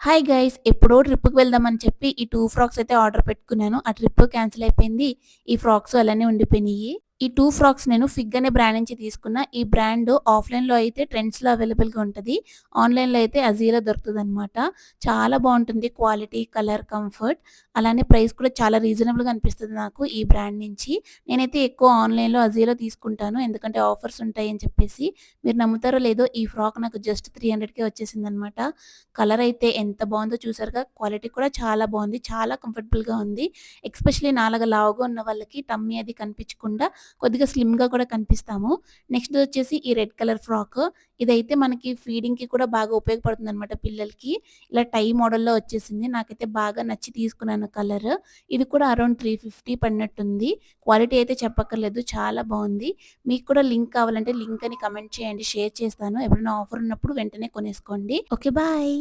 Hi guys! ఎప్పుడో ట్రిప్‌కి వెళ్దామని చెప్పి ఈ 2 ఫ్రాక్స్ అయితే ఆర్డర్ పెట్టుకున్నాను. ఆ ట్రిప్ క్యాన్సిల్ అయిపోయింది. ఈ ఫ్రాక్స్ అలానే ఉండిపోయినియి. ఈ 2 ఫ్రాక్స్ నేను ఫిగ్ అనే బ్రాండ్ నుంచి తీసుకున్నా. ఈ బ్రాండ్ ఆఫ్‌లైన్‌లో అయితే ట్రెండ్స్‌లో అవైలబుల్‌గా ఉంటది. ఆన్‌లైన్‌లో అయితే అజియోలో దొరుకుతదనమాట. చాలా బావుంటుంది క్వాలిటీ, కలర్, కంఫర్ట్. అలానే ప్రైస్ కూడా చాలా రీజనబుల్‌గా అనిపిస్తది నాకు ఈ బ్రాండ్ నుంచి. నేనైతే ఎక్కువ ఆన్‌లైన్‌లో అజియోలో తీసుకుంటాను. ఎందుకంటే ఆఫర్స్ ఉంటాయని చెప్పేసి. మీరు నమ్ముతారో లేదో ఈ ఫ్రాక్ నాకు జస్ట్ 300కే వచ్చేసిందనమాట. కలర్ అయితే ఎంత బావుందో చూసారుగా. క్వాలిటీ కూడా చాలా బావుంది. చాలా కంఫర్టబుల్‌గా ఉంది. ఎస్పెషల్లీ నాలాగా లావుగా ఉన్న వాళ్ళకి టమ్మీ అది కనిపించకుండా కొద్దిగా స్లిమ్‌గా కూడా కనిపిస్తాము. నెక్స్ట్ వచ్చేసి ఈ రెడ్ కలర్ ఫ్రాక్. ఇదైతే మనకి ఫీడింగ్‌కి కూడా బాగా ఉపయోగపడుతుందనమాట పిల్లలకి. ఇలా టై మోడల్‌లో వచ్చేసింది. నాకైతే బాగా నచ్చి తీసుకున్నాను కలర్. ఇది కూడా అరౌండ్ 350 పడినట్టుంది. క్వాలిటీ అయితే చెప్పక్కర్లేదు. చాలా బావుంది. మీకు కూడా లింక్ కావాలంటే లింక్ అని కమెంట్ చేయండి. షేర్ చేస్తాను. ఎప్పుడైనా ఆఫర్ ఉన్నప్పుడు వెంటనే కొనేసుకోండి. ఓకే. బాయ్.